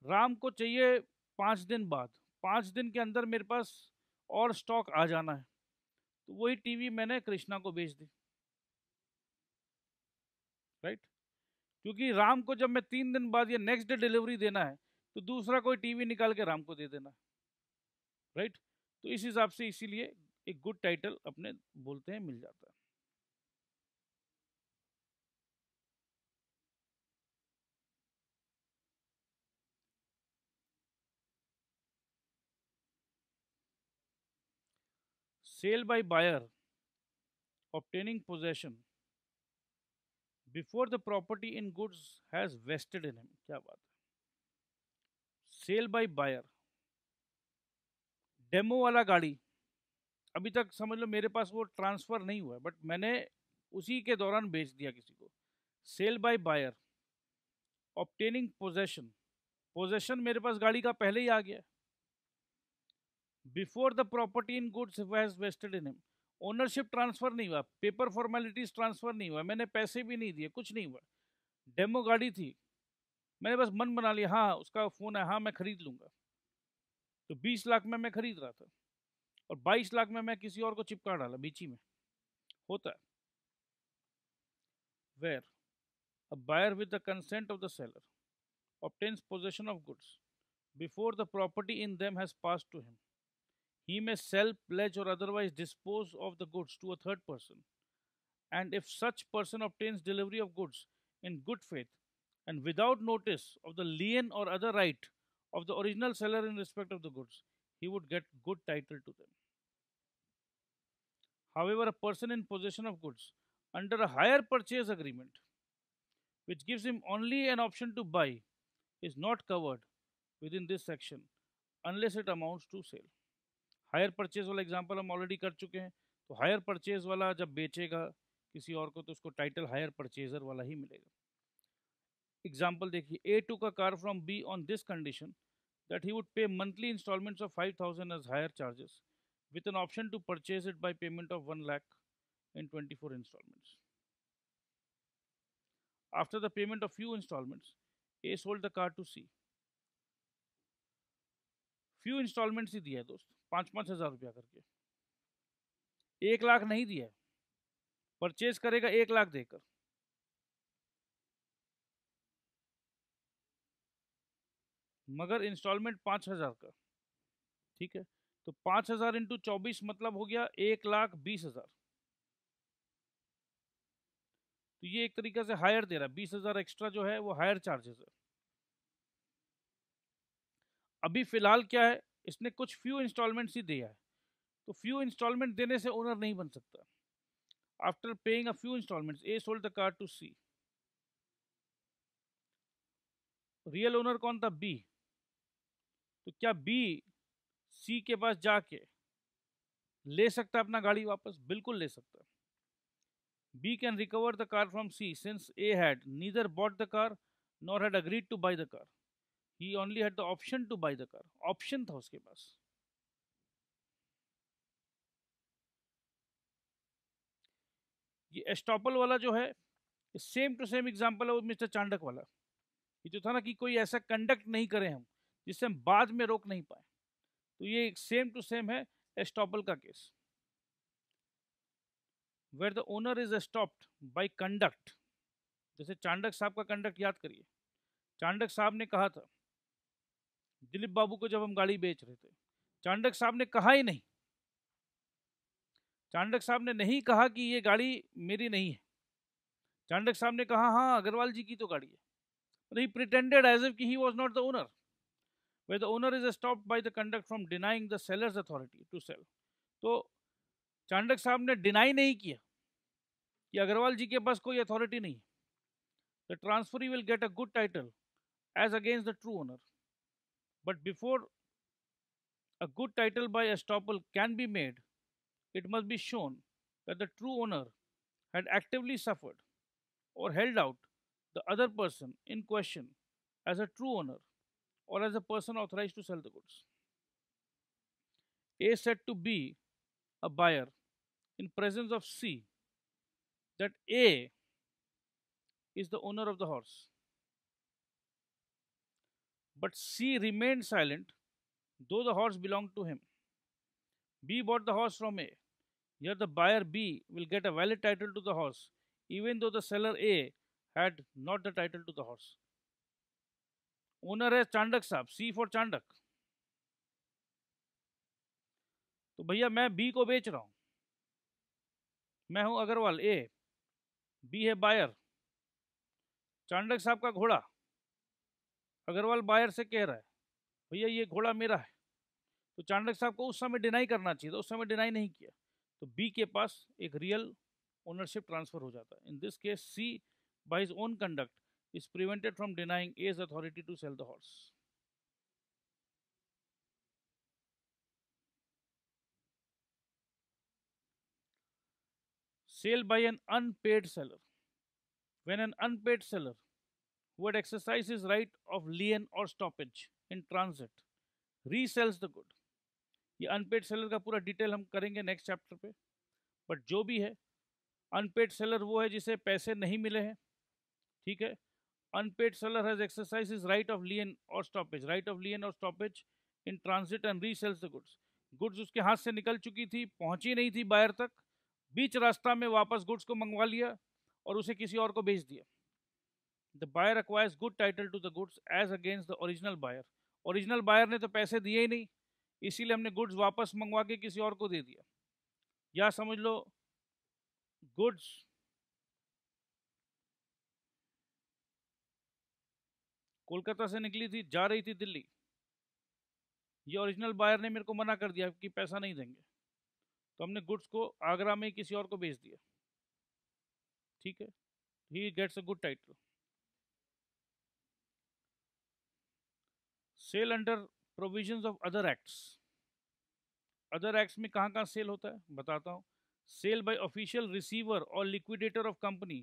राम को चाहिए 5 दिन बाद. 5 दिन के अंदर मेरे पास और स्टॉक आ जाना है, तो वही टीवी मैंने कृष्णा को बेच दी. राइट? क्योंकि राम को जब मैं 3 दिन बाद या नेक्स्ट डे डिलीवरी देना है, तो दूसरा कोई टीवी निकाल के राम को दे देना. राइट? तो इस हिसाब से इसीलिए एक गुड टाइटल अपने बोलते हैं मिल जाता है. Sale by buyer obtaining possession before the property in goods has vested in him. क्या बात है. सेल बाय बायर, डेमो वाला गाड़ी अभी तक समझ लो मेरे पास वो ट्रांसफर नहीं हुआ है, बट मैंने उसी के दौरान बेच दिया किसी को. Sale by buyer obtaining possession, possession मेरे पास गाड़ी का पहले ही आ गया. Before the property in goods has vested in him, ownership transfer नहीं हुआ, पेपर फॉर्मेलिटीज ट्रांसफर नहीं हुआ, मैंने पैसे भी नहीं दिए, कुछ नहीं हुआ. डेमो गाड़ी थी, मैंने बस मन बना लिया, हाँ उसका फ़ोन है, हाँ मैं खरीद लूँगा. तो 20 लाख में मैं खरीद रहा था, और 22 लाख में मैं किसी और को चिपका डाला बीची में. होता है. Where a buyer with the consent of the seller obtains possession of goods before the property in them has passed to him. He may sell, pledge, or otherwise dispose of the goods to a third person. And if such person obtains delivery of goods in good faith and without notice of the lien or other right of the original seller in respect of the goods, he would get good title to them. However, a person in possession of goods under a hire purchase agreement, which gives him only an option to buy, is not covered within this section unless it amounts to sale. Hire purchase वाला example हम already कर चुके हैं. तो hire purchase वाला जब बेचेगा किसी और को, तो उसको टाइटल हायर परचेजर वाला ही मिलेगा. एग्जांपल देखिए, ए टू का car from B on this condition that he would pay monthly installments of 5,000 as hire charges with an option to purchase it by payment of 1 lakh in 24 installments. After the payment of few installments, A sold the car to C. Few installments ही दिया है दोस्त, 5-5 हज़ार रुपया करके. 1 लाख नहीं दिया है. परचेज करेगा 1 लाख देकर. मगर इंस्टॉलमेंट 5,000 का. ठीक है, तो 5,000 इंटू 24 मतलब हो गया 1,20,000. तो ये एक तरीके से हायर दे रहा है. 20,000 एक्स्ट्रा जो है वो हायर चार्जेस है. अभी फिलहाल क्या है, इसने कुछ फ्यू इंस्टॉलमेंट्स ही दिया है, तो फ्यू इंस्टॉलमेंट देने से ओनर नहीं बन सकता. After paying a few installments, A sold the car to C. Real owner कौन था? बी. तो क्या बी सी के पास जाके ले सकता है अपना गाड़ी वापस? बिल्कुल ले सकता है. B can recover the car from C since A had neither bought the car nor had agreed to buy the car. He only had the option to buy the car. Option था उसके पास. ये estoppel वाला जो है, same to same example है वो mister Chandak वाला. ये जो था ना कि कोई ऐसा कंडक्ट नहीं करें हम जिससे हम बाद में रोक नहीं पाए, तो ये सेम टू सेम है एस्टॉपल का case. Where the owner is stopped by conduct. जैसे चांडक साहब का कंडक्ट याद करिए. चांडक साहब ने कहा था दिलीप बाबू को, जब हम गाड़ी बेच रहे थे, चांडक साहब ने कहा ही नहीं. चांडक साहब ने नहीं कहा कि ये गाड़ी मेरी नहीं है. चांडक साहब ने कहा हाँ अग्रवाल जी की तो गाड़ी है. He pretended as if he was not the owner. Where the owner is stopped by the conduct from denying the seller's authority to sell. तो चांडक साहब ने डिनाई नहीं किया कि अग्रवाल जी के पास कोई अथॉरिटी नहीं है. The transferee will get a good title as against the true owner, but before a good title by estoppel can be made, it must be shown that the true owner had actively suffered or held out the other person in question as a true owner or as a person authorized to sell the goods. A said to B, a buyer, in presence of C, that A is the owner of the horse. But C remained silent, though the horse belonged to him. B bought the horse from A. Here, the buyer B will get a valid title to the horse, even though the seller A had not the title to the horse. Owner है चांडक साहब, सी for Chandak. तो भैया मैं B को बेच रहा हूं, मैं हूं अग्रवाल ए, बी है बायर. चांडक साहब का घोड़ा, अग्रवाल बायर से कह रहा है भैया ये घोड़ा मेरा है. तो चांडक साहब को उस समय डिनाई करना चाहिए था, उस समय डिनाई नहीं किया, तो बी के पास एक रियल ओनरशिप ट्रांसफर हो जाता है. In this case C by his own conduct is prevented from denying A's authority to sell the horse. Sale by an unpaid seller. When an unpaid seller who had exercised his right of lien or stoppage in transit resells the good. ये unpaid seller का पूरा detail हम करेंगे next chapter पे, but जो भी है unpaid seller वो है जिसे पैसे नहीं मिले हैं. ठीक है. Unpaid seller has exercised his right of lien or stoppage, right of lien or stoppage in transit and resells the goods. Goods उसके हाथ से निकल चुकी थी, पहुंची नहीं थी बायर तक, बीच रास्ता में वापस गुड्स को मंगवा लिया और उसे किसी और को बेच दिया. The buyer acquires good title to the goods as against the original buyer. Original buyer ने तो पैसे दिए ही नहीं, इसीलिए हमने गुड्स वापस मंगवा के किसी और को दे दिया. या समझ लो गुड्स कोलकाता से निकली थी, जा रही थी दिल्ली. ये ओरिजिनल बायर ने मेरे को मना कर दिया कि पैसा नहीं देंगे, तो हमने गुड्स को आगरा में किसी और को बेच दिया. ठीक है. He gets a good title. Sale under provisions of other acts. Other acts में कहाँ कहाँ सेल होता है बताता हूँ. सेल बाय ऑफिशियल रिसीवर और liquidator of company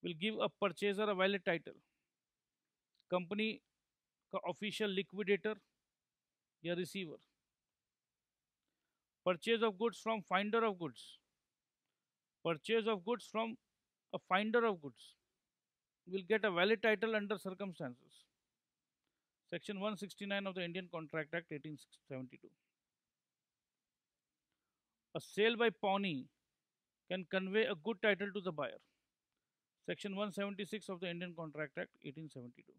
will give a purchaser a valid title. Company का ऑफिशियल लिक्विडेटर या receiver. Purchase of goods from finder of goods. Purchase of goods from a finder of goods will get a valid title under circumstances. Section 169 of the Indian Contract Act 1872. A sale by pawnee can convey a good title to the buyer. Section 176 of the Indian Contract Act 1872.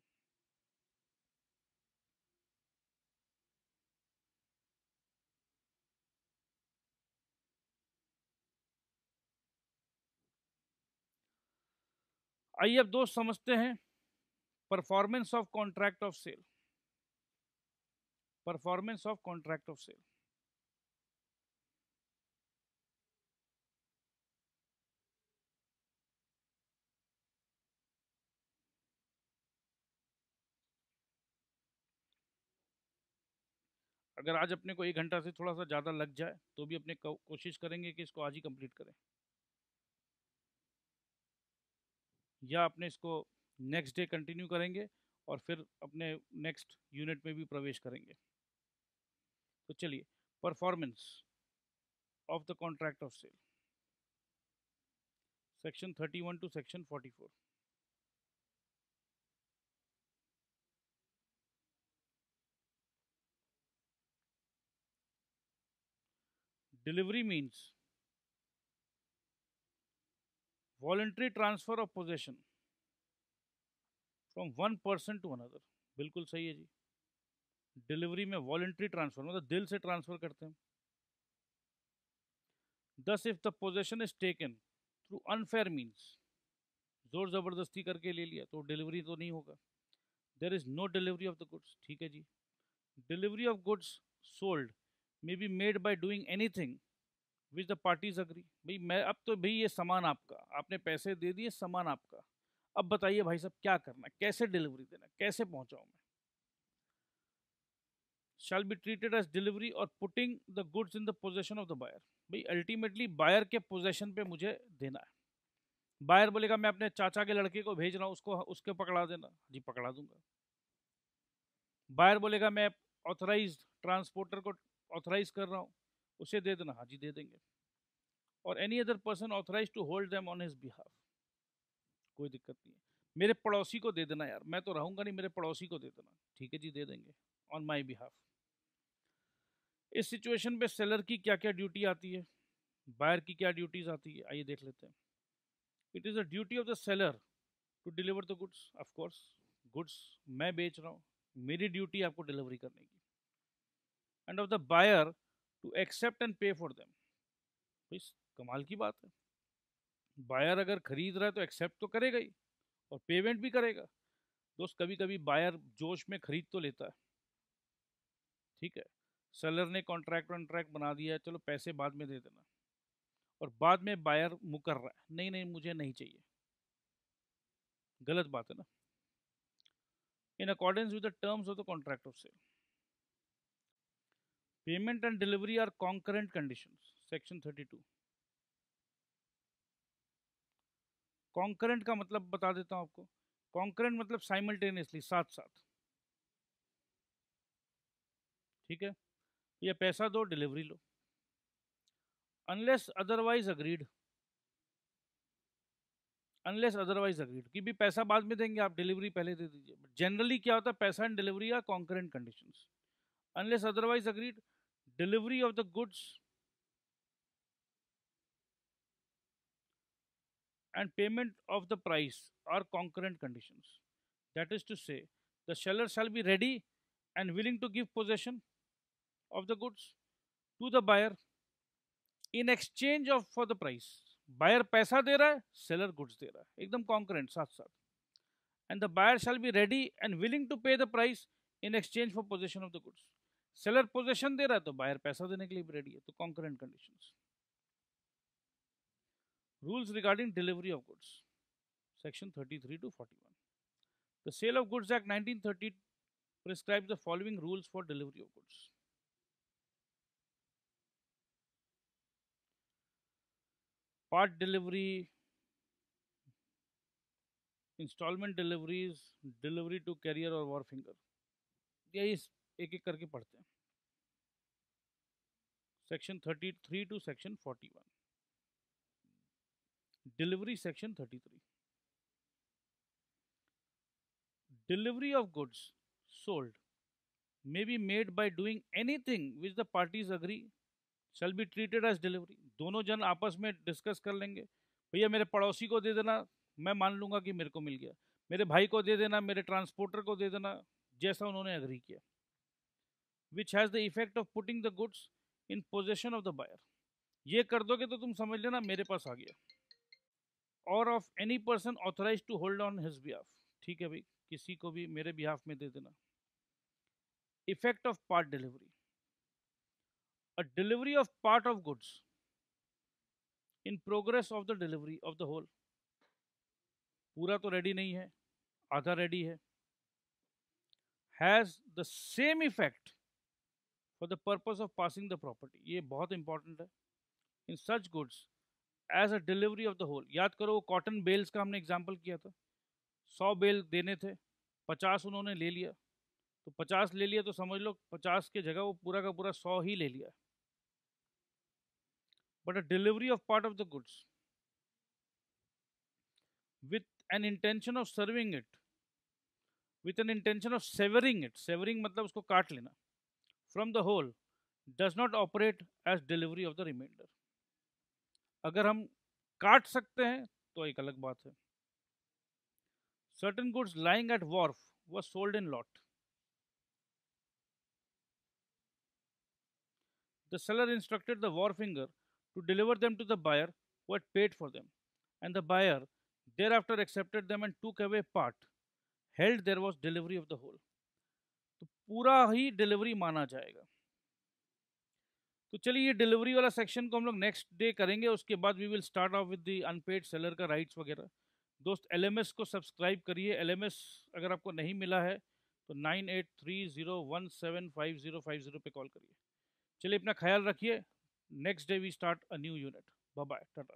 आइए अब दोस्त समझते हैं performance of contract of sale. Performance of contract of sale. अगर आज अपने को 1 घंटा से थोड़ा सा ज़्यादा लग जाए तो भी अपने कोशिश करेंगे कि इसको आज ही कंप्लीट करें, या अपने इसको नेक्स्ट डे कंटिन्यू करेंगे और फिर अपने नेक्स्ट यूनिट में भी प्रवेश करेंगे. तो चलिए, performance of the contract of sale. Section 31 to section 44. Delivery means voluntary transfer of possession from one person to another. बिल्कुल सही है जी. डिलीवरी में वॉलंटरी ट्रांसफर मतलब दिल से ट्रांसफर करते हैं. Thus if the possession is taken through unfair means, जोर जबरदस्ती करके ले लिया तो डिलीवरी तो नहीं होगा. There is no delivery of the goods. ठीक है जी. Delivery of goods sold may be made by doing anything which the parties agree. भाई मैं अब तो भाई ये सामान आपका, आपने पैसे दे दिए, सामान आपका, अब बताइए भाई साहब क्या करना है, कैसे डिलीवरी देना है, कैसे पहुंचाऊं मैं। Shall be treated as delivery और putting the goods in the possession of the buyer. भाई अल्टीमेटली बायर के पोजेशन पे मुझे देना है। बायर बोलेगा मैं अपने चाचा के लड़के को भेज रहा हूँ, उसको उसके पकड़ा देना, जी पकड़ा दूंगा। बायर बोलेगा मैं ऑथराइज ट्रांसपोर्टर को ऑथराइज कर रहा हूँ, उसे दे देना, हाँ जी दे देंगे। और any other person authorise to hold them on his behalf, कोई दिक्कत नहीं है। मेरे पड़ोसी को दे देना यार, मैं तो रहूंगा नहीं, मेरे पड़ोसी को दे देना, ठीक है जी दे देंगे, ऑन माई बिहाफ। इस सिचुएशन पे सेलर की क्या क्या ड्यूटी आती है, बायर की क्या ड्यूटीज आती है, आइए देख लेते हैं। It is a duty of the seller to deliver the goods. Of course goods मैं बेच रहा हूँ, मेरी ड्यूटी आपको डिलीवरी करने की। And of the buyer to accept and pay for them. कमाल की बात है, बायर अगर खरीद रहा है तो एक्सेप्ट तो करेगा ही और पेमेंट भी करेगा। दोस्त कभी कभी बायर जोश में खरीद तो लेता है, ठीक है, सेलर ने कॉन्ट्रैक्ट वॉन्ट्रैक्ट बना दिया है, चलो पैसे बाद में दे देना, और बाद में बायर मुकर रहा है, नहीं नहीं मुझे नहीं चाहिए, गलत बात है ना। In accordance with the terms of the contract of sale, payment and delivery are concurrent conditions, section 32। Concurrent का मतलब बता देता हूँ आपको, कॉन्करेंट मतलब साइमल्टेनियसली, साथ साथ, ठीक है, ये पैसा दो डिलीवरी लो, unless otherwise agreed, unless otherwise agreed कि भी पैसा बाद में देंगे, आप डिलीवरी पहले दे दीजिए। बट जनरली क्या होता है, पैसा and delivery are concurrent conditions. Unless otherwise agreed, delivery of the goods and payment of the price are concurrent conditions. That is to say, the seller shall be ready and willing to give possession of the goods to the buyer in exchange of for the price. Buyer पैसा दे रहा है, seller goods दे रहा है, एकदम concurrent साथ साथ। And the buyer shall be ready and willing to pay the price in exchange for possession of the goods. Seller possession दे रहा है तो buyer पैसा देने के लिए भी ready है, तो concurrent conditions. Rules regarding delivery of goods, section 33 to 41. The Sale of Goods Act 1930 prescribes the following rules for delivery of goods. Part delivery, installment deliveries, delivery to carrier or wharfinger. यही एक एक करके पढ़ते हैं। Section 33 to section 41। Delivery section 33। Delivery of goods sold may be made by doing anything which the parties agree shall be treated as delivery। दोनों जन आपस में डिस्कस कर लेंगे, भैया मेरे पड़ोसी को दे देना, मैं मान लूंगा कि मेरे को मिल गया, मेरे भाई को दे देना, मेरे ट्रांसपोर्टर को दे देना, जैसा उन्होंने अग्री किया। Which has the effect of putting the goods in possession of the buyer. ये कर दोगे तो तुम समझ लेना मेरे पास आ गया। और of any person authorise to hold on his behalf, ठीक है भाई, किसी को भी मेरे बिहाफ में दे देना। Effect of part delivery, a delivery of part of goods in progress of the delivery of the whole। पूरा तो रेडी नहीं है, आधा रेडी है। Has the same effect for the purpose of passing the property, ये बहुत important है। In such goods as a delivery of the whole. याद करो कॉटन बेल्स का हमने एग्जाम्पल किया था, 100 बेल देने थे, 50 उन्होंने ले लिया, तो 50 ले लिया तो समझ लो 50 के जगह वो पूरा का पूरा 100 ही ले लिया। But a delivery of part of the goods with an intention of serving it, with an intention of severing it, severing मतलब उसको काट लेना, from the whole does not operate as delivery of the remainder। अगर हम काट सकते हैं तो एक अलग बात है। Certain goods lying at wharf was sold in lot। The seller instructed the wharfinger to deliver them to the buyer who had paid for them, and the buyer thereafter accepted them and took away part, held there was delivery of the whole। तो पूरा ही delivery माना जाएगा। तो चलिए ये delivery वाला section को हम लोग नेक्स्ट डे करेंगे, उसके बाद we will start off with the unpaid seller का राइट्स वगैरह। दोस्त LMS को सब्सक्राइब करिए। LMS अगर आपको नहीं मिला है तो 9830175050 पे कॉल करिए। चलिए अपना ख्याल रखिए। Next day we start a new unit. Bye bye, Tata.